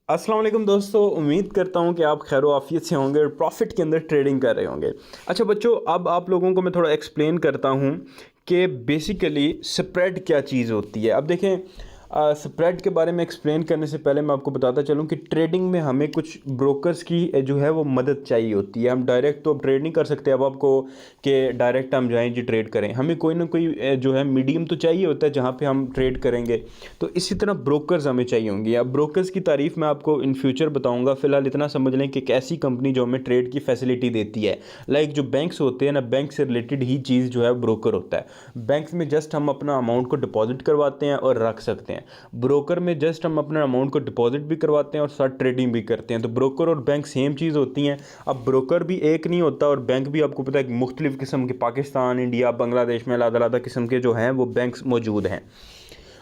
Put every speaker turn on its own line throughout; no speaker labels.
अस्सलाम वालेकुम दोस्तों, उम्मीद करता हूँ कि आप खैर आफियत से होंगे और प्रॉफिट के अंदर ट्रेडिंग कर रहे होंगे। अच्छा बच्चों, अब आप लोगों को मैं थोड़ा एक्सप्लेन करता हूँ कि बेसिकली स्प्रेड क्या चीज़ होती है। अब देखें, स्प्रेड के बारे में एक्सप्लेन करने से पहले मैं आपको बताता चलूँ कि ट्रेडिंग में हमें कुछ ब्रोकर्स की जो है वो मदद चाहिए होती है। हम डायरेक्ट तो अब ट्रेड नहीं कर सकते अब आपको कि डायरेक्ट हम जाएं जी ट्रेड करें। हमें कोई ना कोई जो है मीडियम तो चाहिए होता है जहाँ पे हम ट्रेड करेंगे। तो इसी तरह ब्रोकर्स हमें चाहिए होंगे। अब ब्रोकर्स की तारीफ़ मैं आपको इन फ्यूचर बताऊंगा। फ़िलहाल इतना समझ लें कि एक ऐसी कंपनी जो हमें ट्रेड की फैसिलिटी देती है। लाइक जो बैंक्स होते हैं ना, बैंक से रिलेटेड ही चीज़ जो है ब्रोकर होता है। बैंक्स में जस्ट हम अपना अमाउंट को डिपॉजिट करवाते हैं और रख सकते हैं। ब्रोकर में जस्ट हम अपने अमाउंट को डिपॉजिट भी करवाते हैं और साथ ट्रेडिंग भी करते हैं। तो ब्रोकर और बैंक सेम चीज़ होती हैं। अब ब्रोकर भी एक नहीं होता और बैंक भी आपको पता है मुख्तलिफ़ किस्म के पाकिस्तान, इंडिया, बांग्लादेश में अलग-अलग किस्म के जो हैं वो बैंक्स मौजूद हैं।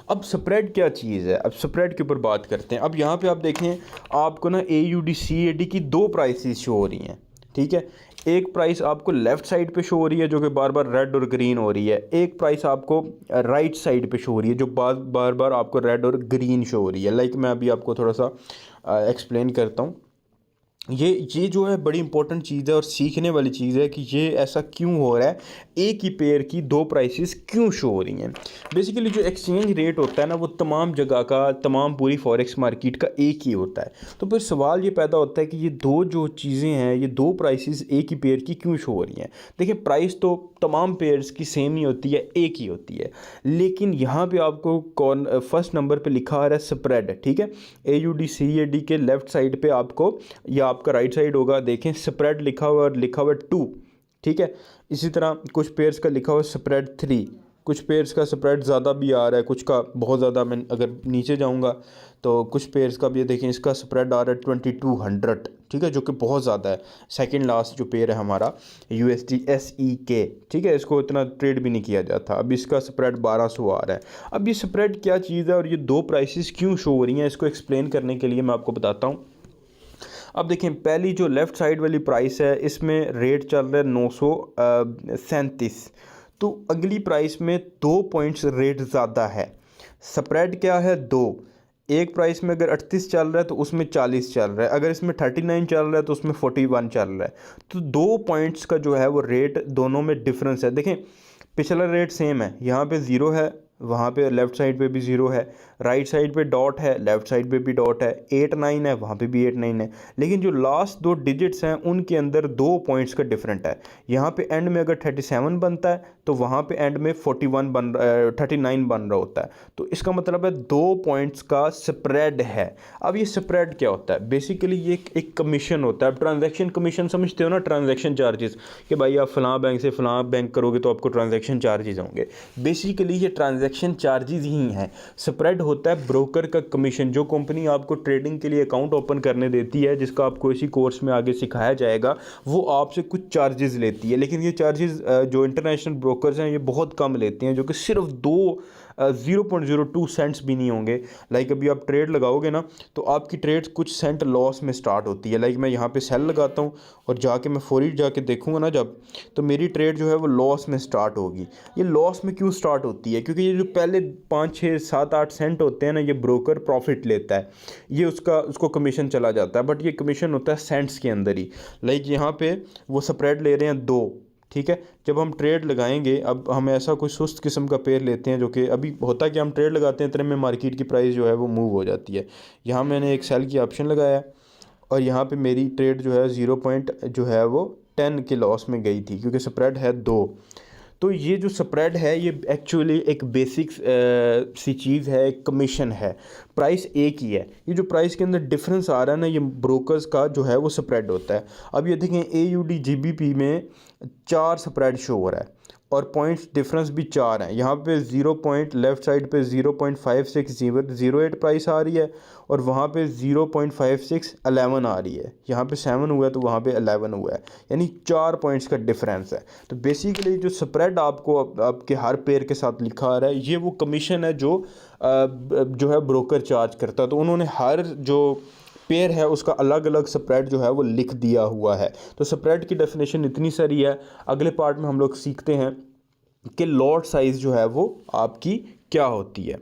अब स्प्रेड क्या चीज़ है, अब स्प्रेड के ऊपर बात करते हैं। अब यहाँ पे आप देखें, आपको ना AUD CAD की दो प्राइसेस शो हो रही हैं। ठीक है, एक प्राइस आपको लेफ़्ट साइड पे शो हो रही है जो कि बार बार रेड और ग्रीन हो रही है। एक प्राइस आपको राइट साइड पे शो हो रही है जो बार बार आपको रेड और ग्रीन शो हो रही है। लाइक मैं अभी आपको थोड़ा सा एक्सप्लेन करता हूँ। ये जो है बड़ी इंपॉर्टेंट चीज़ है और सीखने वाली चीज़ है कि ये ऐसा क्यों हो रहा है, एक ही पेयर की दो प्राइसेस क्यों शो हो रही हैं। बेसिकली जो एक्सचेंज रेट होता है ना, वो तमाम जगह का, तमाम पूरी फॉरेक्स मार्केट का एक ही होता है। तो फिर सवाल ये पैदा होता है कि ये दो जो चीज़ें हैं, ये दो प्राइसेस एक ही पेयर की क्यों शो हो रही हैं। देखिए, प्राइस तो तमाम पेयर्स की सेम ही होती है, एक ही होती है, लेकिन यहाँ पे आपको कौन फर्स्ट नंबर पे लिखा आ रहा है स्प्रेड। ठीक है, AUD CAD के लेफ़्ट साइड पे आपको, या आपका राइट साइड होगा, देखें स्प्रेड लिखा हुआ और लिखा हुआ 2। ठीक है, इसी तरह कुछ पेयर्स का लिखा हुआ स्प्रेड 3, कुछ पेयर्स का स्प्रेड ज़्यादा भी आ रहा है, कुछ का बहुत ज़्यादा। मैं अगर नीचे जाऊंगा तो कुछ पेयर्स का भी देखें, इसका स्प्रेड आ रहा है 2200। ठीक है, जो कि बहुत ज़्यादा है। सेकंड लास्ट जो पेयर है हमारा USD SEK, ठीक है, इसको इतना ट्रेड भी नहीं किया जाता। अब इसका स्प्रेड 1200 आ रहा है। अब ये स्प्रेड क्या चीज़ है और ये दो प्राइसेस क्यों शो हो रही हैं, इसको एक्सप्लेन करने के लिए मैं आपको बताता हूँ। अब देखें, पहली जो लेफ़्ट साइड वाली प्राइस है, इसमें रेट चल रहा है 937। तो अगली प्राइस में 2 पॉइंट्स रेट ज़्यादा है। स्प्रेड क्या है, 2। एक प्राइस में अगर 38 चल रहा है तो उसमें 40 चल रहा है, अगर इसमें 39 चल रहा है तो उसमें 41 चल रहा है। तो 2 पॉइंट्स का जो है वो रेट दोनों में डिफरेंस है। देखें, पिछला रेट सेम है, यहाँ पे ज़ीरो है, वहाँ पे लेफ़्ट साइड पे भी ज़ीरो है, राइट साइड पे डॉट है, लेफ़्ट साइड पे भी डॉट है, 89 है, वहाँ पे भी 89 है। लेकिन जो लास्ट दो डिजिट्स हैं उनके अंदर 2 पॉइंट्स का डिफरेंट है। यहाँ पे एंड में अगर 37 बनता है तो वहाँ पे एंड में 39 बन रहा होता है। तो इसका मतलब है 2 पॉइंट्स का स्प्रेड है। अब ये स्प्रेड क्या होता है, बेसिकली ये एक कमीशन होता है। ट्रांजैक्शन कमीशन समझते हो ना, ट्रांजैक्शन चार्जेस, कि भाई आप फ़लाँ बैंक से फ़लाँ बैंक करोगे तो आपको ट्रांजैक्शन चार्जेस होंगे। बेसिकली ये ट्रांजैक्शन चार्जेस ही हैं। स्प्रेड होता है ब्रोकर का कमीशन। जो कंपनी आपको ट्रेडिंग के लिए अकाउंट ओपन करने देती है, जिसका आपको इसी कोर्स में आगे सिखाया जाएगा, वो आपसे कुछ चार्जेस लेती है। लेकिन ये चार्जेस जो इंटरनेशनल ब्रोकर्स हैं ये बहुत कम लेते हैं, जो कि सिर्फ 0.02 सेंट्स भी नहीं होंगे। लाइक अभी आप ट्रेड लगाओगे ना तो आपकी ट्रेड कुछ सेंट लॉस में स्टार्ट होती है। लाइक मैं यहाँ पे सेल लगाता हूँ और जाके मैं फौरी जाके देखूँगा ना जब, तो मेरी ट्रेड जो है वो लॉस में स्टार्ट होगी। ये लॉस में क्यों स्टार्ट होती है, क्योंकि ये जो पहले 5 6 7 8 सेंट होते हैं ना, ये ब्रोकर प्रॉफिट लेता है, ये उसको कमीशन चला जाता है। बट ये कमीशन होता है सेंट्स के अंदर ही। लाइक यहाँ पे वो स्प्रेड ले रहे हैं 2। ठीक है, जब हम ट्रेड लगाएंगे, अब हम ऐसा कोई सुस्त किस्म का पेयर लेते हैं जो कि अभी होता है कि हम ट्रेड लगाते हैं, इतने में मार्केट की प्राइस जो है वो मूव हो जाती है। यहाँ मैंने एक सेल की ऑप्शन लगाया और यहाँ पे मेरी ट्रेड जो है 0 पॉइंट जो है वो 10 के लॉस में गई थी, क्योंकि स्प्रेड है 2। तो ये जो स्प्रेड है ये एक्चुअली एक बेसिक सी चीज़ है, एक कमीशन है। प्राइस एक ही है, ये जो प्राइस के अंदर डिफरेंस आ रहा है ना, ये ब्रोकर्स का जो है वो स्प्रेड होता है। अब ये देखें, AUD GBP में 4 स्प्रेड शो हो रहा है और पॉइंट्स डिफरेंस भी 4 हैं। यहाँ पे 0 पॉइंट लेफ़्ट साइड पे 0.5608 प्राइस आ रही है और वहाँ पे 0.5611 आ रही है। यहाँ पे 7 हुआ है तो वहाँ पे 11 हुआ है, यानी 4 पॉइंट्स का डिफरेंस है। तो बेसिकली जो स्प्रेड आपको आपके हर पेयर के साथ लिखा आ रहा है, ये वो कमीशन है जो है ब्रोकर चार्ज करता है। तो उन्होंने हर जो पेयर है उसका अलग अलग स्प्रेड जो है वो लिख दिया हुआ है। तो स्प्रेड की डेफिनेशन इतनी सारी है। अगले पार्ट में हम लोग सीखते हैं कि लॉट साइज़ जो है वो आपकी क्या होती है।